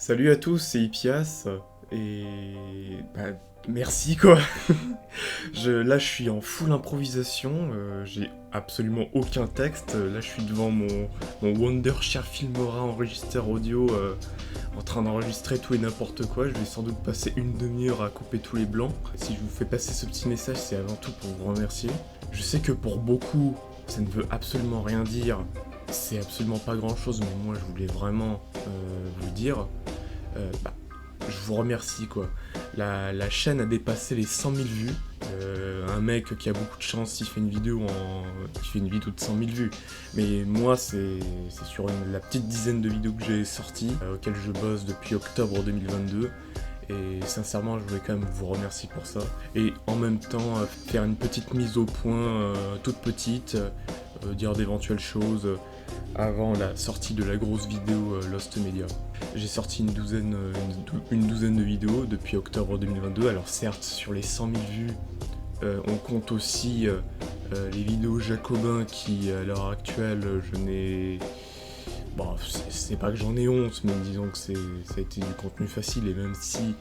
Salut à tous, c'est Ipias, et merci quoi. Là je suis en full improvisation, j'ai absolument aucun texte. Là je suis devant mon Wondershare Filmora enregistreur audio, en train d'enregistrer tout et n'importe quoi. Je vais sans doute passer une demi-heure à couper tous les blancs. Si je vous fais passer ce petit message, c'est avant tout pour vous remercier. Je sais que pour beaucoup, ça ne veut absolument rien dire. C'est absolument pas grand chose, mais moi je voulais vraiment vous le dire. Je vous remercie quoi. La chaîne a dépassé les 100 000 vues. Un mec qui a beaucoup de chance, il fait une vidéo de 100 000 vues. Mais moi, c'est sur la petite dizaine de vidéos que j'ai sorties, auxquelles je bosse depuis octobre 2022. Et sincèrement, je voulais quand même vous remercier pour ça. Et en même temps, faire une petite mise au point, toute petite, dire d'éventuelles choses avant la sortie de la grosse vidéo Lost Media. J'ai sorti une douzaine de vidéos depuis octobre 2022. Alors certes, sur les 100 000 vues, on compte aussi les vidéos Jacobin qui, à l'heure actuelle, je n'ai... Bon, c'est pas que j'en ai honte, mais disons que ça a été du contenu facile, et même si,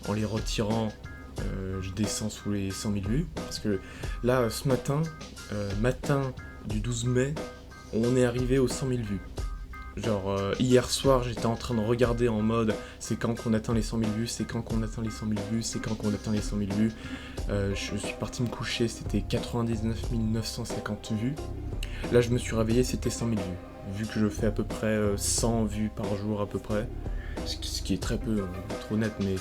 en les retirant, je descends sous les 100 000 vues, parce que là, ce matin du 12 mai, on est arrivé aux 100 000 vues. Genre, hier soir, j'étais en train de regarder en mode, c'est quand qu'on atteint les 100 000 vues, c'est quand qu'on atteint les 100 000 vues, c'est quand qu'on atteint les 100 000 vues. Je suis parti me coucher, c'était 99 950 vues. Là, je me suis réveillé, c'était 100 000 vues. Vu que je fais à peu près 100 vues par jour à peu près, ce qui est très peu, pour être honnête, mais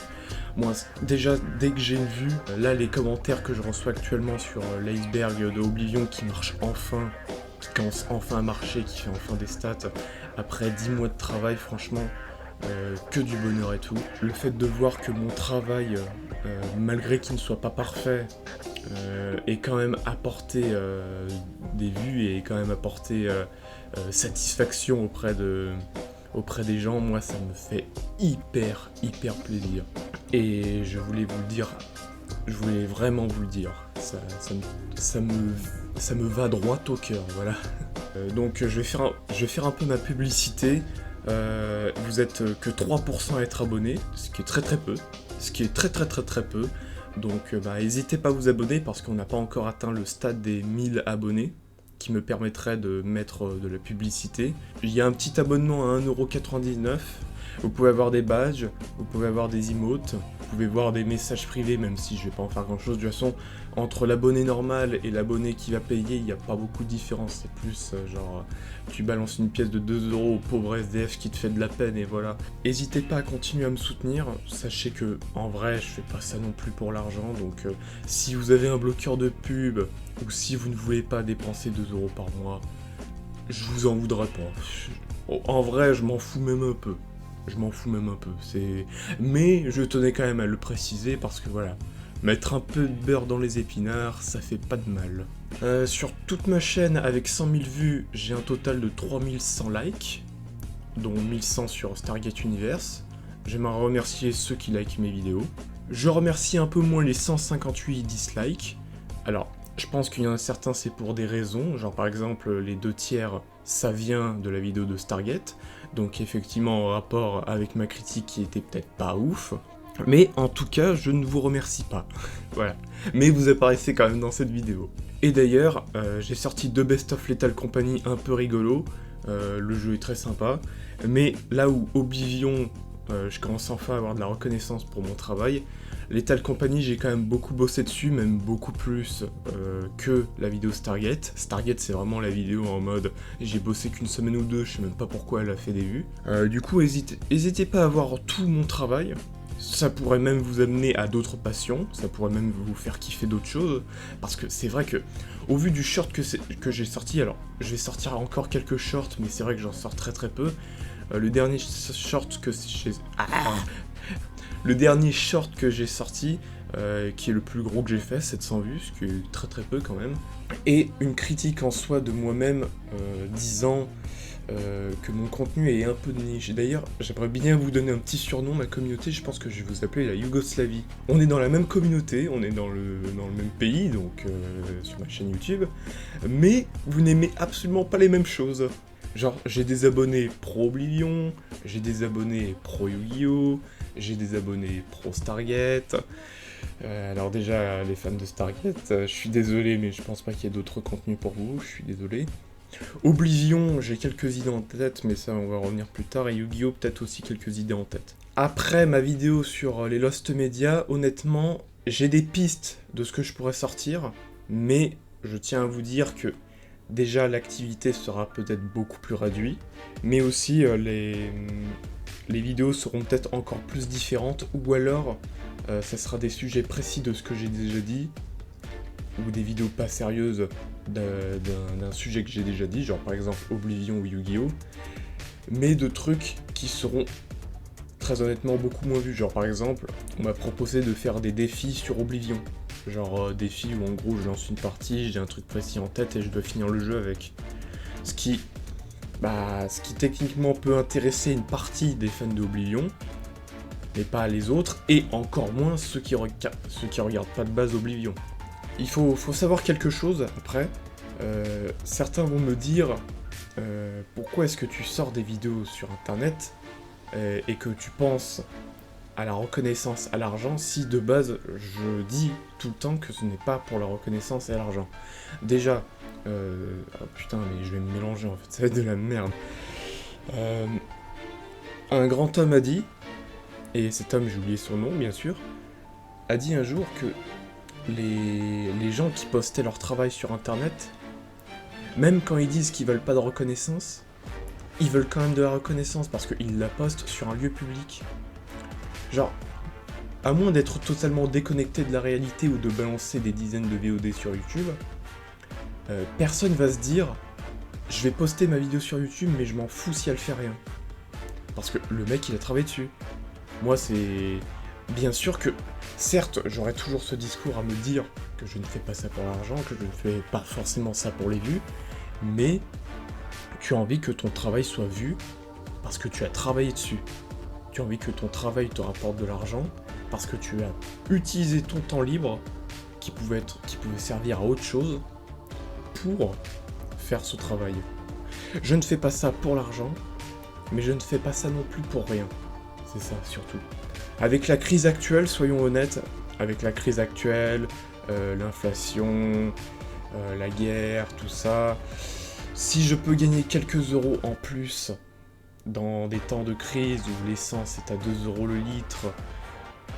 moi, déjà, dès que j'ai une vue, là, les commentaires que je reçois actuellement sur l'iceberg de Oblivion qui marche enfin, qui commence enfin à marcher, qui fait enfin des stats, après 10 mois de travail, franchement, que du bonheur et tout. Le fait de voir que mon travail, malgré qu'il ne soit pas parfait, ait quand même apporté des vues et quand même apporté satisfaction auprès des gens, moi ça me fait hyper plaisir. Et je voulais vous le dire, je voulais vraiment vous le dire, ça me va droit au cœur, voilà. Donc je vais faire un peu ma publicité. Vous êtes que 3% à être abonnés, ce qui est très peu, très peu. Donc n'hésitez pas à vous abonner parce qu'on n'a pas encore atteint le stade des 1000 abonnés qui me permettrait de mettre de la publicité. Il y a un petit abonnement à 1,99€. Vous pouvez avoir des badges, vous pouvez avoir des emotes, vous pouvez voir des messages privés, même si je vais pas en faire grand chose. De toute façon, entre l'abonné normal et l'abonné qui va payer, il n'y a pas beaucoup de différence. C'est plus genre, tu balances une pièce de 2€ au pauvre SDF qui te fait de la peine et voilà. N'hésitez pas à continuer à me soutenir. Sachez que, en vrai, je fais pas ça non plus pour l'argent. Donc, si vous avez un bloqueur de pub ou si vous ne voulez pas dépenser 2€ par mois, je vous en voudrais pas. En vrai, je m'en fous même un peu. Mais je tenais quand même à le préciser parce que voilà, mettre un peu de beurre dans les épinards, ça fait pas de mal. Sur toute ma chaîne, avec 100 000 vues, j'ai un total de 3100 likes, dont 1100 sur Stargate Universe. J'aimerais remercier ceux qui likent mes vidéos. Je remercie un peu moins les 158 dislikes. Alors, je pense qu'il y en a certains, c'est pour des raisons, genre par exemple les 2/3, ça vient de la vidéo de Stargate, donc effectivement en rapport avec ma critique qui était peut-être pas ouf, mais en tout cas je ne vous remercie pas, voilà, mais vous apparaissez quand même dans cette vidéo. Et d'ailleurs, j'ai sorti 2 best-of Lethal Company un peu rigolo, le jeu est très sympa, mais là où Oblivion, je commence enfin à avoir de la reconnaissance pour mon travail, Lethal Company, j'ai quand même beaucoup bossé dessus, même beaucoup plus que la vidéo Stargate. Stargate, c'est vraiment la vidéo en mode j'ai bossé qu'une semaine ou deux, je sais même pas pourquoi elle a fait des vues. Du coup, n'hésitez pas à voir tout mon travail. Ça pourrait même vous amener à d'autres passions, ça pourrait même vous faire kiffer d'autres choses, parce que c'est vrai que, au vu du short que j'ai sorti, alors je vais sortir encore quelques shorts, mais c'est vrai que j'en sors très peu. Le dernier short que j'ai sorti, qui est le plus gros que j'ai fait, 700 vues, ce qui est très peu quand même, et une critique en soi de moi-même, disant que mon contenu est un peu de niche. D'ailleurs, j'aimerais bien vous donner un petit surnom, ma communauté, je pense que je vais vous appeler la Yougoslavie. On est dans la même communauté, on est dans le même pays, donc sur ma chaîne YouTube, mais vous n'aimez absolument pas les mêmes choses. Genre, j'ai des abonnés pro Oblivion, j'ai des abonnés pro Yu-Gi-Oh, j'ai des abonnés pro Stargate. Alors déjà, les fans de Stargate, je suis désolé, mais je pense pas qu'il y ait d'autres contenus pour vous, je suis désolé. Oblivion, j'ai quelques idées en tête, mais ça, on va revenir plus tard, et Yu-Gi-Oh, peut-être aussi quelques idées en tête. Après ma vidéo sur les Lost Media, honnêtement, j'ai des pistes de ce que je pourrais sortir, mais je tiens à vous dire que déjà l'activité sera peut-être beaucoup plus réduite, mais aussi les vidéos seront peut-être encore plus différentes, ou alors ça sera des sujets précis de ce que j'ai déjà dit, ou des vidéos pas sérieuses d'un sujet que j'ai déjà dit, genre par exemple Oblivion ou Yu-Gi-Oh, mais de trucs qui seront très honnêtement beaucoup moins vus. Genre par exemple, on m'a proposé de faire des défis sur Oblivion. Genre défis où en gros je lance une partie, j'ai un truc précis en tête et je dois finir le jeu avec. Ce qui techniquement peut intéresser une partie des fans d'Oblivion, mais pas les autres, et encore moins ceux qui regardent pas de base Oblivion. Il faut savoir quelque chose après. Certains vont me dire pourquoi est-ce que tu sors des vidéos sur internet et que tu penses à la reconnaissance, à l'argent, si de base je dis tout le temps que ce n'est pas pour la reconnaissance et l'argent. Déjà, oh putain, mais je vais me mélanger en fait, ça va être de la merde. Un grand homme a dit, et cet homme, j'ai oublié son nom bien sûr, a dit un jour que les gens qui postaient leur travail sur internet, même quand ils disent qu'ils veulent pas de reconnaissance, ils veulent quand même de la reconnaissance parce qu'ils la postent sur un lieu public. Genre, à moins d'être totalement déconnecté de la réalité ou de balancer des dizaines de VOD sur YouTube, personne va se dire « Je vais poster ma vidéo sur YouTube, mais je m'en fous si elle fait rien. » Parce que le mec, il a travaillé dessus. Moi, c'est... Bien sûr que, certes, j'aurais toujours ce discours à me dire que je ne fais pas ça pour l'argent, que je ne fais pas forcément ça pour les vues, mais tu as envie que ton travail soit vu parce que tu as travaillé dessus. Tu as envie que ton travail te rapporte de l'argent parce que tu as utilisé ton temps libre qui pouvait servir à autre chose pour faire ce travail. Je ne fais pas ça pour l'argent, mais je ne fais pas ça non plus pour rien. C'est ça surtout. Avec la crise actuelle, soyons honnêtes, avec la crise actuelle, l'inflation, la guerre, tout ça, si je peux gagner quelques euros en plus dans des temps de crise où l'essence est à 2 euros le litre,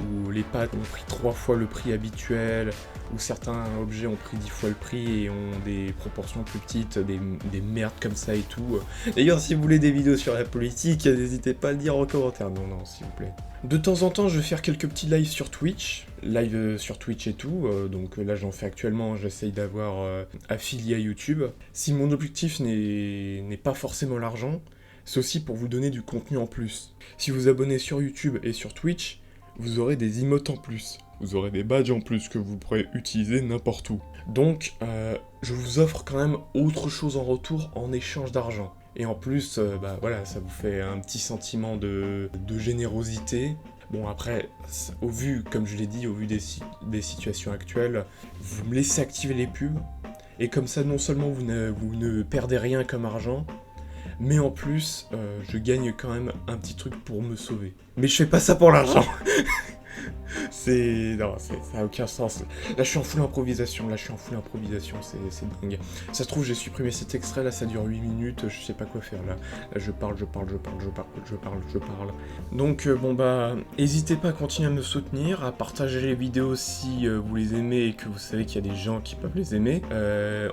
où les pâtes ont pris 3 fois le prix habituel, où certains objets ont pris 10 fois le prix et ont des proportions plus petites, des merdes comme ça et tout. D'ailleurs, si vous voulez des vidéos sur la politique, n'hésitez pas à le dire en commentaire. Non, s'il vous plaît. De temps en temps, je vais faire quelques petits lives sur Twitch, et tout, donc là j'en fais actuellement, j'essaye d'avoir affilié à YouTube. Si mon objectif n'est pas forcément l'argent, c'est aussi pour vous donner du contenu en plus. Si vous abonnez sur YouTube et sur Twitch, vous aurez des emotes en plus, vous aurez des badges en plus que vous pourrez utiliser n'importe où. Donc, je vous offre quand même autre chose en retour en échange d'argent. Et en plus, voilà, ça vous fait un petit sentiment de générosité. Bon après, au vu, comme je l'ai dit, au vu des situations actuelles, vous me laissez activer les pubs. Et comme ça, non seulement vous ne perdez rien comme argent, mais en plus, je gagne quand même un petit truc pour me sauver. Mais je fais pas ça pour l'argent. Non, ça a aucun sens. Là, je suis en full improvisation, c'est dingue. Ça se trouve, j'ai supprimé cet extrait, là, ça dure 8 minutes, je sais pas quoi faire, là. Là, je parle. Donc, n'hésitez pas à continuer à me soutenir, à partager les vidéos si vous les aimez et que vous savez qu'il y a des gens qui peuvent les aimer.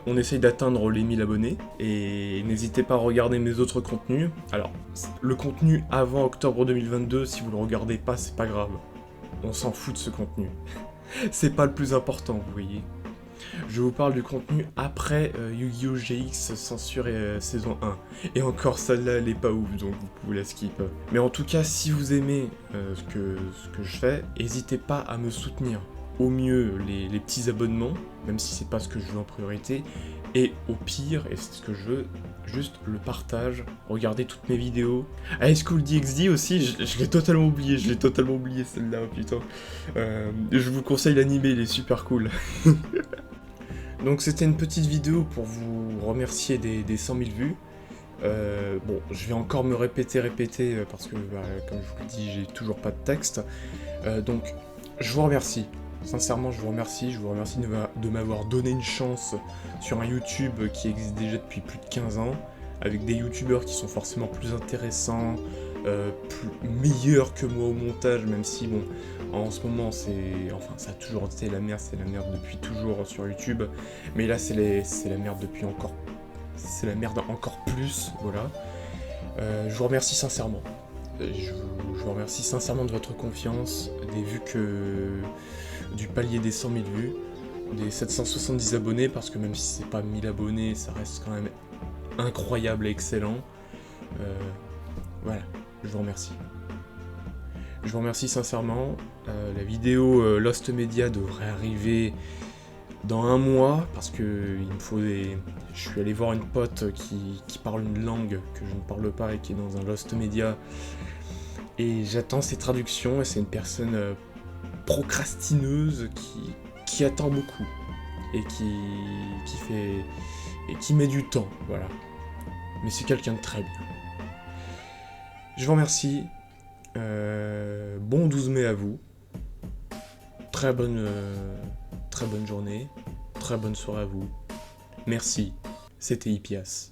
On essaye d'atteindre les 1000 abonnés, et n'hésitez pas à regarder mes autres contenus. Alors, le contenu avant octobre 2022, si vous le regardez pas, c'est pas grave. On s'en fout de ce contenu. C'est pas le plus important, vous voyez. Je vous parle du contenu après Yu-Gi-Oh! GX censure saison 1. Et encore, celle-là, elle est pas ouf, donc vous pouvez la skip. Mais en tout cas, si vous aimez ce que je fais, n'hésitez pas à me soutenir. Au mieux, les petits abonnements, même si c'est pas ce que je veux en priorité. Et au pire, et c'est ce que je veux, juste le partage, regardez toutes mes vidéos. High School DxD aussi, je l'ai totalement oublié celle-là, putain. Je vous conseille l'animé, il est super cool. Donc c'était une petite vidéo pour vous remercier des 100 000 vues. Bon, je vais encore me répéter, parce que, bah, comme je vous l'ai dit, j'ai toujours pas de texte. Donc, je vous remercie. Sincèrement, je vous remercie. Je vous remercie de m'avoir donné une chance sur un YouTube qui existe déjà depuis plus de 15 ans, avec des YouTubeurs qui sont forcément plus intéressants, meilleurs que moi au montage, même si, bon, en ce moment, enfin, ça a toujours été la merde, c'est la merde depuis toujours sur YouTube, mais là, c'est la merde depuis encore... C'est la merde encore plus, voilà. Je vous remercie sincèrement. Je vous remercie sincèrement de votre confiance, des vues du palier des 100 000 vues, des 770 abonnés, parce que même si c'est pas 1000 abonnés, ça reste quand même incroyable et excellent. Voilà, je vous remercie. Je vous remercie sincèrement. La vidéo Lost Media devrait arriver dans un mois, parce que il me faut des... Je suis allé voir une pote qui parle une langue que je ne parle pas et qui est dans un Lost Media. Et j'attends ses traductions, et c'est une personne procrastineuse qui attend beaucoup. Et qui met du temps, voilà. Mais c'est quelqu'un de très bien. Je vous remercie. Bon 12 mai à vous. Très bonne journée. Très bonne soirée à vous. Merci. C'était Hippias.